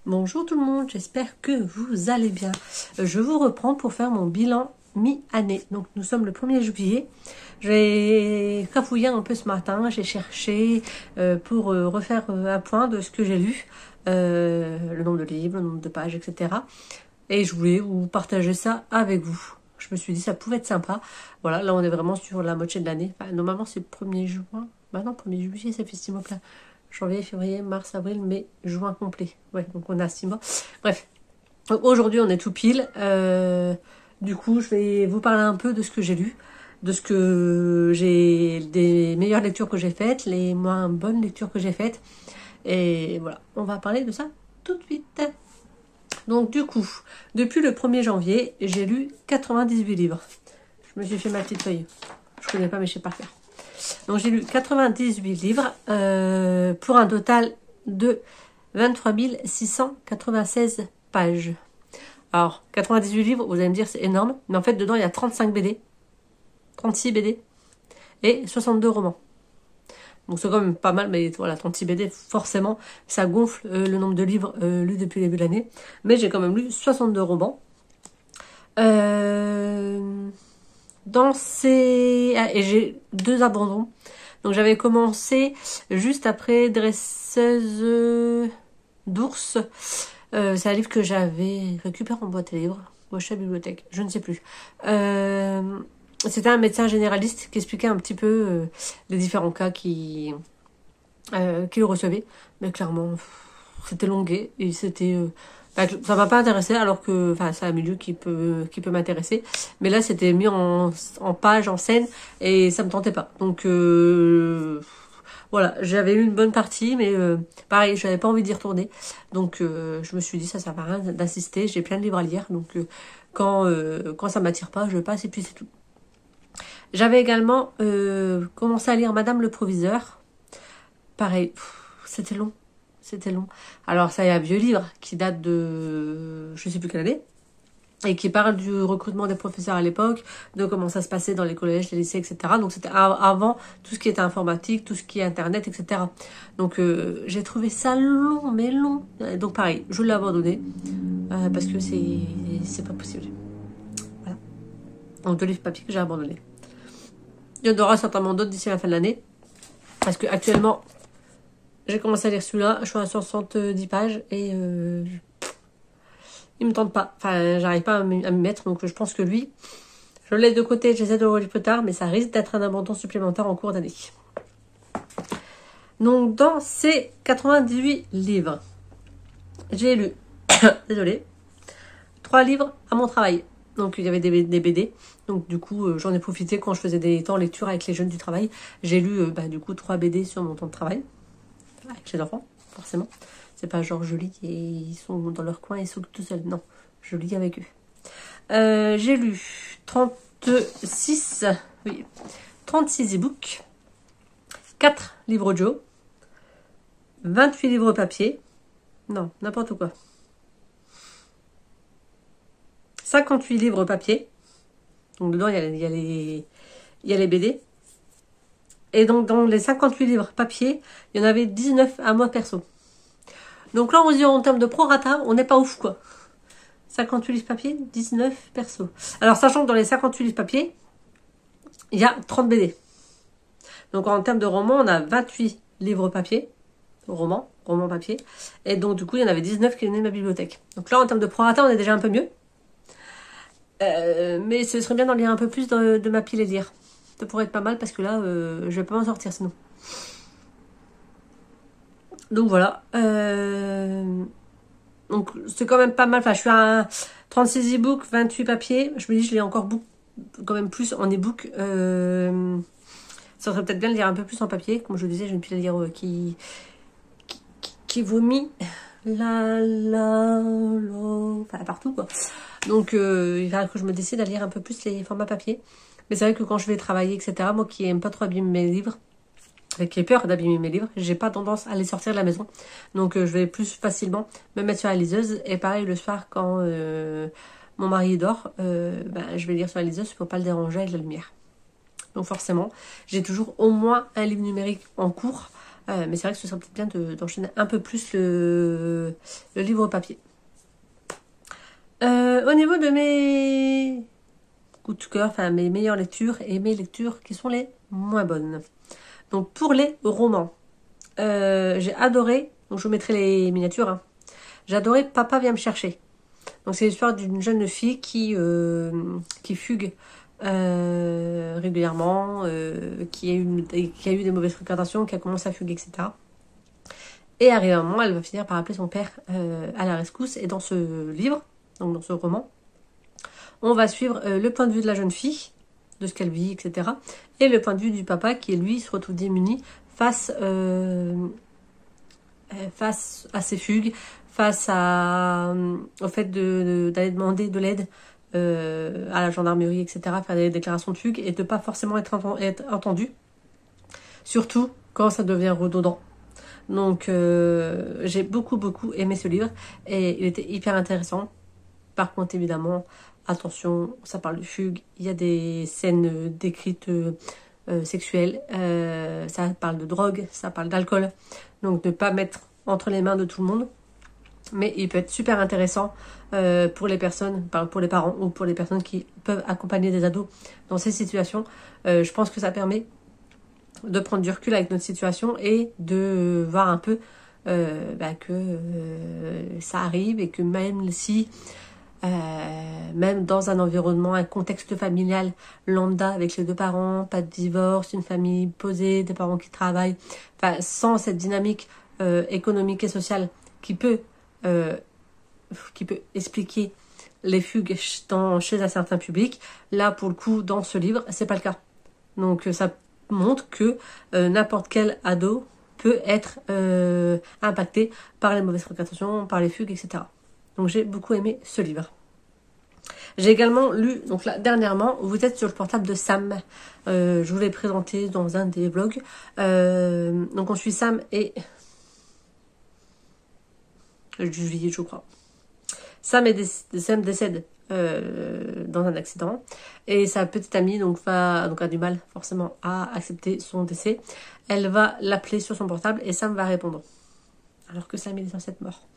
Bonjour tout le monde, j'espère que vous allez bien. Je vous reprends pour faire mon bilan mi-année. Donc nous sommes le 1er juillet. J'ai cafouillé un peu ce matin, j'ai cherché pour refaire un point de ce que j'ai lu, le nombre de livres, le nombre de pages, etc. Et je voulais vous partager ça avec vous. Je me suis dit ça pouvait être sympa. Voilà, là on est vraiment sur la moitié de l'année. Enfin, normalement c'est le 1er juin. Bah non, 1er juillet c'est festival plein. Janvier, février, mars, avril, mai, juin complet. Ouais, donc on a 6 mois. Bref, aujourd'hui on est tout pile. Du coup, je vais vous parler un peu de ce que j'ai lu, de ce que j'ai, des meilleures lectures que j'ai faites, les moins bonnes lectures que j'ai faites. Et voilà, on va parler de ça tout de suite. Donc du coup, depuis le 1er janvier, j'ai lu 98 livres. Je me suis fait ma petite feuille. Je connais pas mes chiffres par cœur. Donc j'ai lu 98 livres pour un total de 23 696 pages. Alors 98 livres, vous allez me dire c'est énorme, mais en fait dedans il y a 35 BD, 36 BD et 62 romans. Donc c'est quand même pas mal, mais voilà, 36 BD, forcément, ça gonfle le nombre de livres lus depuis le début de l'année. Mais j'ai quand même lu 62 romans. Dans ces... Ah, et j'ai 2 abandons. Donc j'avais commencé juste après Dresseuse d'ours. C'est un livre que j'avais récupéré en boîte à livres, ou acheté à la bibliothèque, je ne sais plus. C'était un médecin généraliste qui expliquait un petit peu les différents cas qu'il recevait. Mais clairement, c'était longué et c'était... ça m'a pas intéressé alors que c'est un milieu qui peut m'intéresser, mais là c'était mis en page, en scène, et ça me tentait pas. Donc voilà, j'avais eu une bonne partie, mais pareil, j'avais pas envie d'y retourner. Donc je me suis dit ça sert à rien d'insister, j'ai plein de livres à lire, donc quand ça m'attire pas, je passe et puis c'est tout. J'avais également commencé à lire Madame le Proviseur. Pareil, c'était long. C'était long. Alors ça y est, un vieux livre qui date de je sais plus quelle année et qui parle du recrutement des professeurs à l'époque, de comment ça se passait dans les collèges, les lycées, etc. Donc c'était avant tout ce qui était informatique, tout ce qui est internet, etc. Donc j'ai trouvé ça long, mais long. Donc pareil, je l'ai abandonné parce que c'est pas possible. Voilà. Donc 2 livres papier que j'ai abandonné. Il y en aura certainement d'autres d'ici la fin de l'année parce que actuellement j'ai commencé à lire celui-là, je suis à 70 pages et il me tente pas. Enfin, j'arrive pas à m'y mettre, donc je pense que lui, je le laisse de côté, j'essaie de le relire plus tard, mais ça risque d'être un abandon supplémentaire en cours d'année. Donc, dans ces 98 livres, j'ai lu, désolée, 3 livres à mon travail. Donc, il y avait des BD. Donc, du coup, j'en ai profité quand je faisais des temps lecture avec les jeunes du travail. J'ai lu, du coup, 3 BD sur mon temps de travail. Avec les enfants, forcément. C'est pas genre je lis et ils sont dans leur coin et ils sont tout seuls. Non, je lis avec eux. J'ai lu 36 e-books, 4 livres audio, 28 livres papier. Non, n'importe quoi. 58 livres papier. Donc dedans, il y a les BD. Et donc, dans les 58 livres papier, il y en avait 19 à moi perso. Donc là, on se dit en termes de prorata, on n'est pas ouf, quoi. 58 livres papier, 19 perso. Alors, sachant que dans les 58 livres papier, il y a 30 BD. Donc, en termes de romans, on a 28 livres papier. Romans papier. Et donc, du coup, il y en avait 19 qui venaient de ma bibliothèque. Donc là, en termes de prorata, on est déjà un peu mieux. Mais ce serait bien d'en lire un peu plus de ma pile et lire. Ça pourrait être pas mal parce que là, je vais pas m'en sortir sinon. Donc voilà. Donc c'est quand même pas mal. Enfin, je suis à 36 e-books, 28 papiers. Je me dis, je lis encore quand même plus en e-book. Ça serait peut-être bien de lire un peu plus en papier. Comme je le disais, j'ai une pile à lire qui vomit enfin partout quoi. Donc il va que je me décide à lire un peu plus les formats papier. Mais c'est vrai que quand je vais travailler, etc., moi qui aime pas trop abîmer mes livres, qui ai peur d'abîmer mes livres, j'ai pas tendance à les sortir de la maison. Donc je vais plus facilement me mettre sur la liseuse. Et pareil le soir quand mon mari dort, je vais lire sur la liseuse pour pas le déranger avec la lumière. Donc forcément, j'ai toujours au moins un livre numérique en cours Mais c'est vrai que ce serait peut-être bien d'enchaîner un peu plus le livre papier. Au niveau de mes coups de cœur, enfin mes meilleures lectures et mes lectures qui sont les moins bonnes. Donc pour les romans, j'ai adoré, donc je vous mettrai les miniatures, hein. J'ai adoré Papa vient me chercher. Donc c'est l'histoire d'une jeune fille qui fugue régulièrement, qui a eu des mauvaises fréquentations, qui a commencé à fuguer, etc. Et arrivé un moment, elle va finir par appeler son père à la rescousse. Et dans ce livre, donc dans ce roman, on va suivre le point de vue de la jeune fille, de ce qu'elle vit, etc. Et le point de vue du papa qui, lui, se retrouve démuni face à ses fugues, face au fait d'aller demander de l'aide à la gendarmerie, etc., faire des déclarations de fugue et de pas forcément être entendu, surtout quand ça devient redondant. Donc j'ai beaucoup aimé ce livre et il était hyper intéressant. Par contre, évidemment, attention, ça parle de fugue, il y a des scènes décrites sexuelles, ça parle de drogue, ça parle d'alcool, donc ne pas mettre entre les mains de tout le monde. Mais il peut être super intéressant pour les personnes, pour les parents ou pour les personnes qui peuvent accompagner des ados dans ces situations. Je pense que ça permet de prendre du recul avec notre situation et de voir un peu que ça arrive et que même si, même dans un environnement, un contexte familial lambda avec les deux parents, pas de divorce, une famille posée, des parents qui travaillent, sans cette dynamique économique et sociale qui peut expliquer les fugues chez un certain public. Là, pour le coup, dans ce livre, c'est pas le cas. Donc, ça montre que n'importe quel ado peut être impacté par les mauvaises fréquentations, par les fugues, etc. Donc, j'ai beaucoup aimé ce livre. J'ai également lu, donc là, dernièrement, Vous êtes sur le portable de Sam. Je vous l'ai présenté dans un des vlogs. Donc, on suit Sam et Julie, je crois. Sam décède dans un accident et sa petite amie a du mal forcément à accepter son décès. Elle va l'appeler sur son portable et Sam va répondre alors que Sam est censé être mort.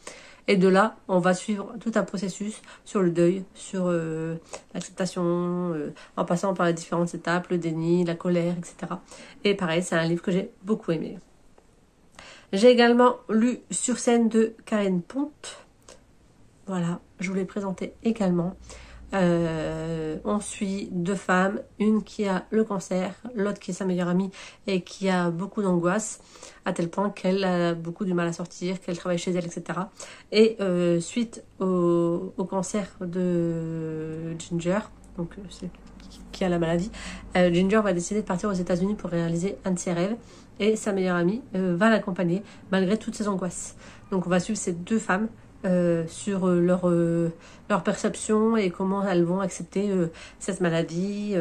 Et de là, on va suivre tout un processus sur le deuil, sur l'acceptation, en passant par les différentes étapes, le déni, la colère, etc. Et pareil, c'est un livre que j'ai beaucoup aimé. J'ai également lu Sur scène de Karine Ponte. Voilà, je vous l'ai présenté également. On suit deux femmes, une qui a le cancer, l'autre qui est sa meilleure amie et qui a beaucoup d'angoisse, à tel point qu'elle a beaucoup du mal à sortir, qu'elle travaille chez elle, etc. Et suite au cancer de Ginger, donc qui a la maladie, Ginger va décider de partir aux États-Unis pour réaliser un de ses rêves. Et sa meilleure amie va l'accompagner malgré toutes ses angoisses. Donc on va suivre ces deux femmes sur leur perception et comment elles vont accepter cette maladie,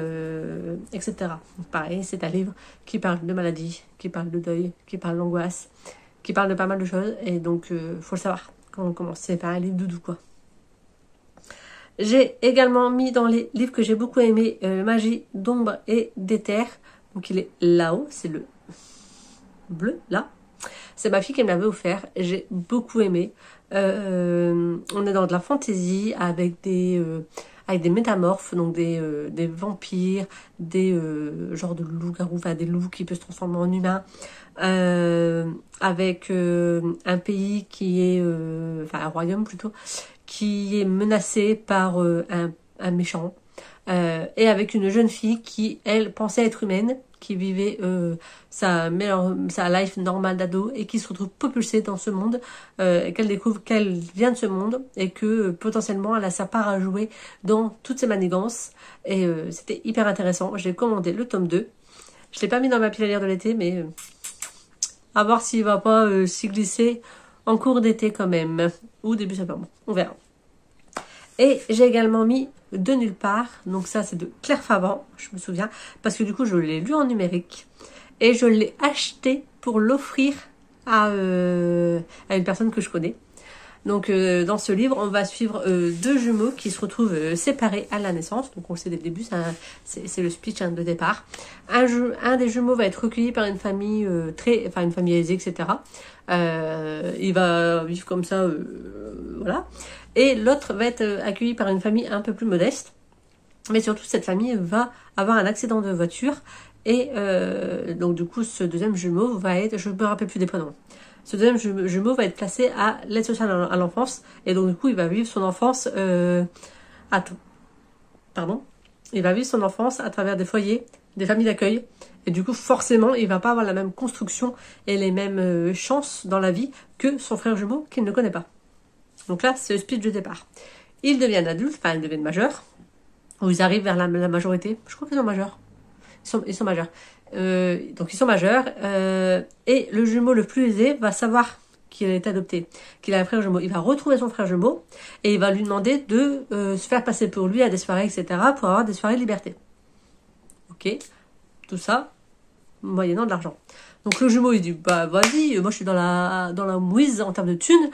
etc. Donc pareil, c'est un livre qui parle de maladie, qui parle de deuil, qui parle d'angoisse, qui parle de pas mal de choses. Et donc, faut le savoir quand on commence. C'est pas un livre doudou, quoi. J'ai également mis dans les livres que j'ai beaucoup aimé Magie d'ombre et d'éther. Donc il est là-haut, c'est le bleu, là. C'est ma fille qui me l'avait offert. J'ai beaucoup aimé. On est dans de la fantaisie avec des métamorphes, donc des vampires, des genres de loups-garous, des loups qui peuvent se transformer en humains, avec un pays qui est, un royaume plutôt, qui est menacé par un méchant, et avec une jeune fille qui, elle, pensait être humaine, qui vivait sa life normale d'ado et qui se retrouve propulsée dans ce monde, qu'elle découvre qu'elle vient de ce monde et que potentiellement elle a sa part à jouer dans toutes ces manigances. Et c'était hyper intéressant. J'ai commandé le tome 2. Je l'ai pas mis dans ma pile à lire de l'été, mais à voir s'il va pas s'y glisser en cours d'été quand même, ou début septembre, on verra. Et j'ai également mis De nulle part, donc ça c'est de Claire Favant, je me souviens, parce que du coup je l'ai lu en numérique et je l'ai acheté pour l'offrir à une personne que je connais. Donc dans ce livre, on va suivre deux jumeaux qui se retrouvent séparés à la naissance. Donc on le sait dès le début, c'est le speech de départ. Un des jumeaux va être recueilli par une famille une famille aisée, etc. Il va vivre comme ça, voilà. Et l'autre va être accueilli par une famille un peu plus modeste. Mais surtout, cette famille va avoir un accident de voiture. Et donc du coup, ce deuxième jumeau va être, je ne me rappelle plus des prénoms. Ce deuxième jumeau va être placé à l'aide sociale à l'enfance. Et donc du coup, il va vivre son enfance il va vivre son enfance à travers des foyers, des familles d'accueil. Et du coup, forcément, il va pas avoir la même construction et les mêmes chances dans la vie que son frère jumeau qu'il ne connaît pas. Donc là, c'est le speech de départ. Ils deviennent adultes, enfin ils deviennent majeurs, ou ils arrivent vers la majorité. Je crois qu'ils sont majeurs. Ils sont majeurs. Donc ils sont majeurs. Et le jumeau le plus aisé va savoir qu'il a été adopté, qu'il a un frère jumeau. Il va retrouver son frère jumeau et il va lui demander de se faire passer pour lui à des soirées, etc. pour avoir des soirées de liberté. Ok, tout ça moyennant de l'argent. Donc le jumeau il dit bah vas-y, moi je suis dans la mouise en termes de thunes,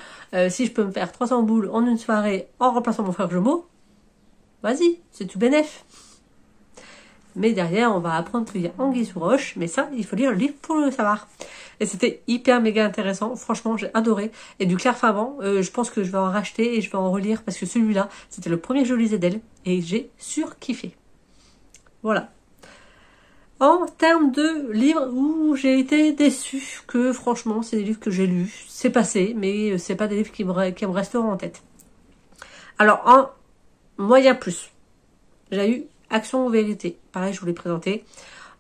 si je peux me faire 300 boules en une soirée en remplaçant mon frère jumeau, vas-y, c'est tout bénef. Mais derrière on va apprendre qu'il y a anguille sous roche, mais ça il faut lire le livre pour le savoir. Et c'était hyper méga intéressant, franchement j'ai adoré. Et du Claire Favant, je pense que je vais en racheter et je vais en relire parce que celui-là c'était le premier que je lisais d'elle et j'ai surkiffé. Voilà. En termes de livres où j'ai été déçue, que franchement c'est des livres que j'ai lus, c'est passé, mais c'est pas des livres qui me resteront en tête. Alors en moyen plus, j'ai eu Action ou Vérité, pareil je vous l'ai présenté.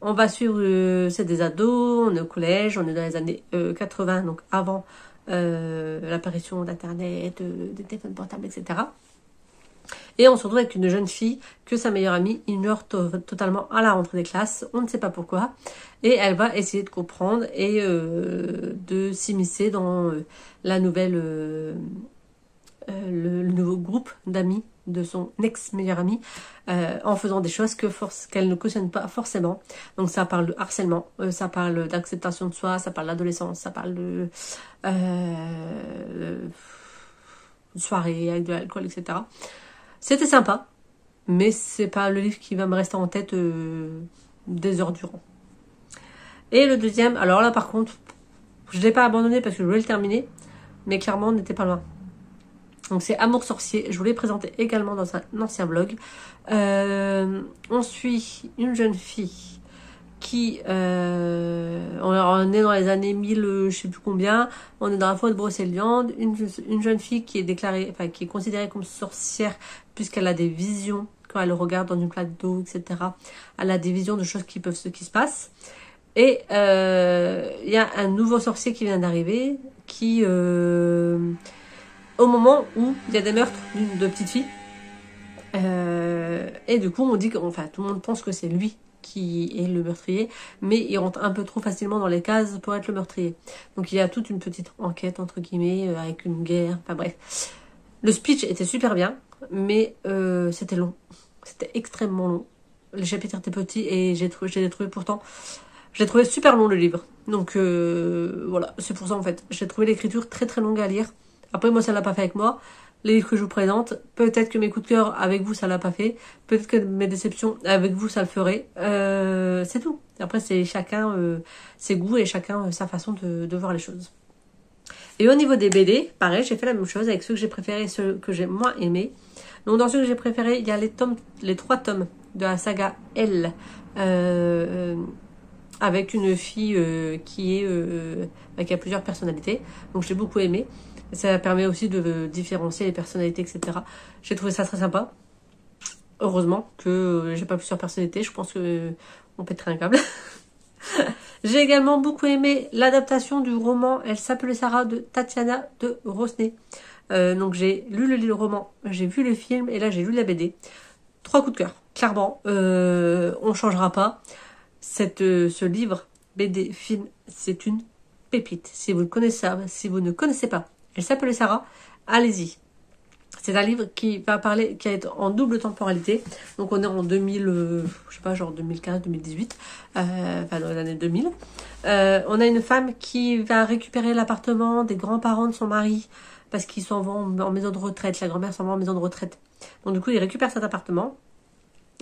On va suivre, c'est des ados, on est au collège, on est dans les années 80, donc avant l'apparition d'internet, des téléphones portables, etc. Et on se retrouve avec une jeune fille que sa meilleure amie ignore totalement à la rentrée des classes. On ne sait pas pourquoi. Et elle va essayer de comprendre et de s'immiscer dans la nouvelle, le nouveau groupe d'amis de son ex-meilleure amie en faisant des choses qu'elle ne cautionne pas forcément. Donc ça parle de harcèlement, ça parle d'acceptation de soi, ça parle d'adolescence, ça parle de soirée avec de l'alcool, etc. C'était sympa, mais c'est pas le livre qui va me rester en tête des heures durant. Et le deuxième, alors là par contre, je l'ai pas abandonné parce que je voulais le terminer, mais clairement on n'était pas loin. Donc c'est Amour sorcier, je vous l'ai présenté également dans un ancien blog. On suit une jeune fille qui, on est dans les années 1000, je sais plus combien, on est dans la forêt de Brocéliande, une jeune fille qui est déclarée, enfin qui est considérée comme sorcière puisqu'elle a des visions quand elle regarde dans une plaque d'eau, etc. Elle a des visions de choses qui se passent. Et il y a un nouveau sorcier qui vient d'arriver, qui, au moment où il y a des meurtres de petites filles, et du coup on dit tout le monde pense que c'est lui qui est le meurtrier, mais il rentre un peu trop facilement dans les cases pour être le meurtrier. Donc il y a toute une petite enquête entre guillemets avec une guerre, enfin bref. Le speech était super bien, mais c'était long, c'était extrêmement long. Les chapitres étaient petits et j'ai trouvé super long le livre. Donc voilà, c'est pour ça en fait, j'ai trouvé l'écriture très très longue à lire. Après moi ça l'a pas fait avec moi. Les livres que je vous présente, peut-être que mes coups de cœur avec vous ça l'a pas fait, peut-être que mes déceptions avec vous ça le ferait, c'est tout. Après c'est chacun ses goûts et chacun sa façon de voir les choses. Et au niveau des BD, pareil, j'ai fait la même chose avec ceux que j'ai préférés et ceux que j'ai moins aimés. Donc dans ceux que j'ai préférés, il y a les 3 tomes de la saga Elle, avec une fille qui a plusieurs personnalités, donc j'ai beaucoup aimé. Ça permet aussi de différencier les personnalités, etc. J'ai trouvé ça très sympa. Heureusement que j'ai pas plusieurs personnalités. Je pense que on pèterait un câble. J'ai également beaucoup aimé l'adaptation du roman Elle s'appelait Sarah de Tatiana de Rosnay. Donc j'ai lu le roman, j'ai vu le film et là j'ai lu la BD. 3 coups de cœur. Clairement, on changera pas. Ce livre, BD, film, c'est une pépite. Si vous ne connaissez pas Elle s'appelait Sarah, allez-y. C'est un livre qui est en double temporalité. Donc on est en 2000, je sais pas, genre 2015, 2018, enfin dans les années 2000. On a une femme qui va récupérer l'appartement des grands-parents de son mari parce qu'ils s'en vont en maison de retraite. La grand-mère s'en va en maison de retraite. Donc du coup, ils récupèrent cet appartement.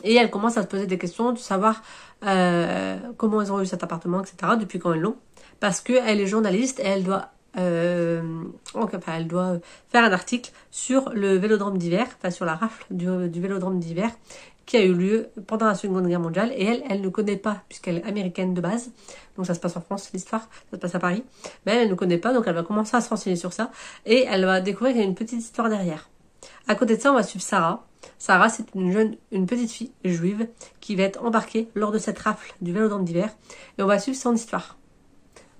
Et elle commence à se poser des questions, de savoir comment ils ont eu cet appartement, etc., depuis quand ils l'ont. Parce qu'elle est journaliste et elle doit faire un article sur le vélodrome d'hiver, enfin sur la rafle du vélodrome d'hiver, qui a eu lieu pendant la Seconde Guerre mondiale. Et elle ne connaît pas, puisqu'elle est américaine de base. Donc ça se passe en France, l'histoire, ça se passe à Paris. Mais elle ne connaît pas, donc elle va commencer à se renseigner sur ça. Et elle va découvrir qu'il y a une petite histoire derrière. À côté de ça, on va suivre Sarah. Sarah, c'est une petite fille juive qui va être embarquée lors de cette rafle du vélodrome d'hiver. Et on va suivre son histoire.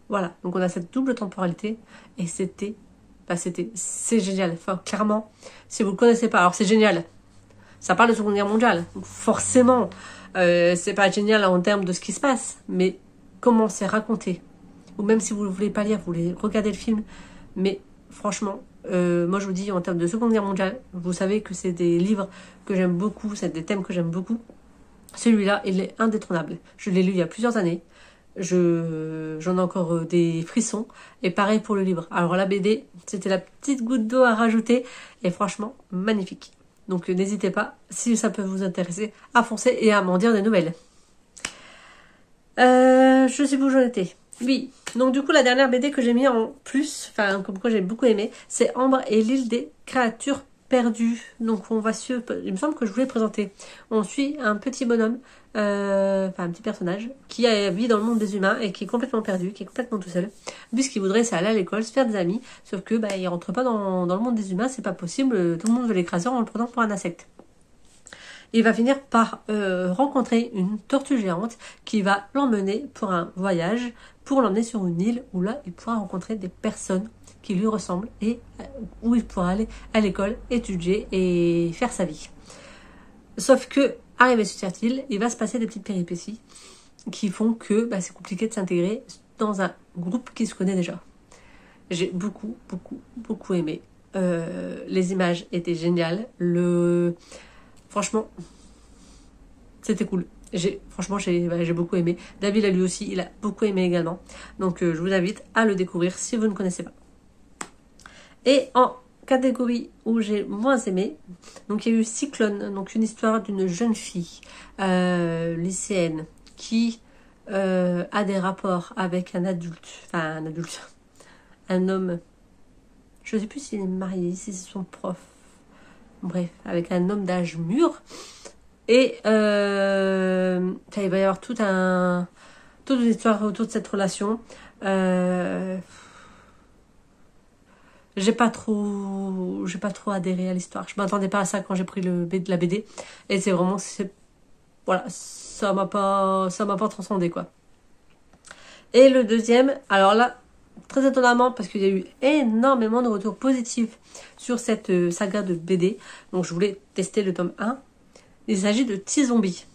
Voilà, donc on a cette double temporalité. Et c'est génial. Enfin, clairement, si vous ne le connaissez pas, alors c'est génial. Ça parle de Seconde Guerre mondiale. Donc forcément, c'est pas génial en termes de ce qui se passe. Mais comment c'est raconté. Ou même si vous ne voulez pas lire, vous voulez regarder le film. Mais franchement... moi je vous dis en termes de Seconde Guerre mondiale, vous savez que c'est des livres que j'aime beaucoup, c'est des thèmes que j'aime beaucoup. Celui-là, il est indétrônable. Je l'ai lu il y a plusieurs années. J'en ai encore des frissons. Et pareil pour le livre. Alors la BD, c'était la petite goutte d'eau à rajouter. Et franchement, magnifique. Donc n'hésitez pas, si ça peut vous intéresser, à foncer et à m'en dire des nouvelles. Je sais où j'en étais. Oui, donc du coup la dernière BD que j'ai mis en plus, enfin comme quoi j'ai beaucoup aimé, c'est Ambre et l'île des créatures perdues. Donc on va suivre, il me semble que je voulais présenter. On suit un petit bonhomme, enfin un petit personnage qui vit dans le monde des humains et qui est complètement perdu, qui est complètement tout seul, puisqu'il voudrait aller à l'école, se faire des amis, sauf que il rentre pas dans le monde des humains, c'est pas possible, tout le monde veut l'écraser en le prenant pour un insecte. Il va finir par rencontrer une tortue géante qui va l'emmener pour un voyage, pour l'emmener sur une île où là, il pourra rencontrer des personnes qui lui ressemblent et où il pourra aller à l'école, étudier et faire sa vie. Sauf que, arrivé sur cette île, il va se passer des petites péripéties qui font que c'est compliqué de s'intégrer dans un groupe qui se connaît déjà. J'ai beaucoup aimé. Les images étaient géniales. Franchement, c'était cool. J'ai beaucoup aimé. David a lui aussi, il a beaucoup aimé également. Donc je vous invite à le découvrir si vous ne connaissez pas. Et en catégorie où j'ai moins aimé, donc il y a eu Cyclone, donc une histoire d'une jeune fille lycéenne qui a des rapports avec un homme. Je ne sais plus s'il est marié, si c'est son prof. Bref, avec un homme d'âge mûr. Et il va y avoir toute une histoire autour de cette relation. J'ai pas trop adhéré à l'histoire. Je m'attendais pas à ça quand j'ai pris la BD. Et c'est vraiment, voilà, ça m'a pas transcendé, quoi. Et le deuxième, alors là, très étonnamment, parce qu'il y a eu énormément de retours positifs sur cette saga de BD. Donc je voulais tester le tome 1. Il s'agit de T-Zombie.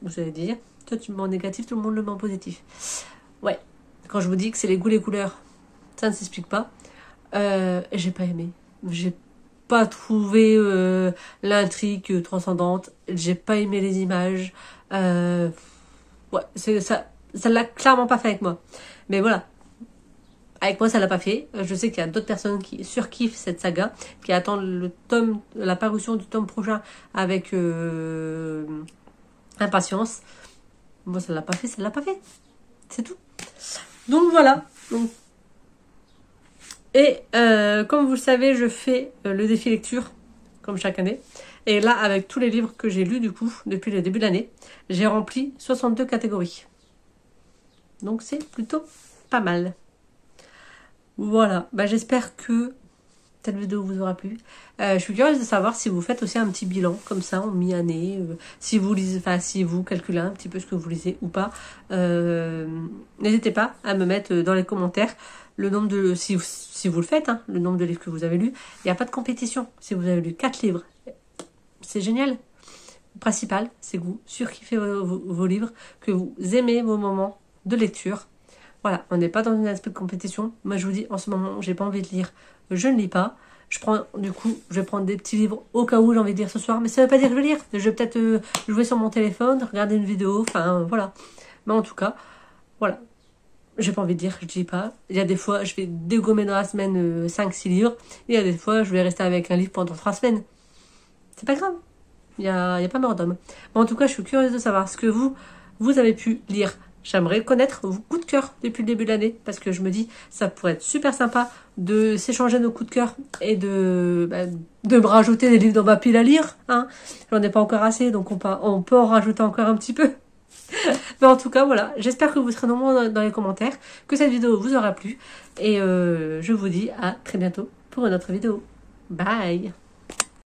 Vous allez dire, toi tu me mets en négatif, tout le monde le met en positif. Ouais, quand je vous dis que c'est les goûts, les couleurs, ça ne s'explique pas. J'ai pas aimé. J'ai pas trouvé l'intrigue transcendante. J'ai pas aimé les images. Ouais, ça l'a clairement pas fait avec moi. Mais voilà. Avec moi, ça l'a pas fait. Je sais qu'il y a d'autres personnes qui surkiffent cette saga, qui attendent la parution du tome prochain avec impatience. Moi, ça l'a pas fait. C'est tout. Donc voilà. Et comme vous le savez, je fais le défi lecture, comme chaque année. Et là, avec tous les livres que j'ai lus, du coup, depuis le début de l'année, j'ai rempli 62 catégories. Donc c'est plutôt pas mal. Voilà, j'espère que cette vidéo vous aura plu. Je suis curieuse de savoir si vous faites aussi un petit bilan comme ça en mi-année, si vous calculez un petit peu ce que vous lisez ou pas. N'hésitez pas à me mettre dans les commentaires le nombre de, si vous le faites, le nombre de livres que vous avez lus. Il n'y a pas de compétition. Si vous avez lu 4 livres, c'est génial. Le principal, c'est que vous surkiffez vos livres, que vous aimez vos moments de lecture. Voilà, on n'est pas dans un aspect de compétition. Moi, je vous dis, en ce moment, j'ai pas envie de lire. Je ne lis pas. Je vais prendre des petits livres au cas où j'ai envie de lire ce soir. Mais ça ne veut pas dire que je vais lire. Je vais peut-être jouer sur mon téléphone, regarder une vidéo. Enfin, voilà. Mais en tout cas, voilà. J'ai pas envie de dire, je dis pas. Il y a des fois, je vais dégommer dans la semaine 5-6 livres. Et il y a des fois, je vais rester avec un livre pendant 3 semaines. C'est pas grave. Il y a pas mort d'homme. Mais en tout cas, je suis curieuse de savoir ce que vous avez pu lire. J'aimerais connaître vos coups de cœur depuis le début de l'année. Parce que je me dis, ça pourrait être super sympa de s'échanger nos coups de cœur et de me rajouter des livres dans ma pile à lire. Hein. J'en ai pas encore assez, donc on peut en rajouter encore un petit peu. Mais en tout cas, voilà, j'espère que vous serez nombreux dans les commentaires, que cette vidéo vous aura plu. Et je vous dis à très bientôt pour une autre vidéo. Bye!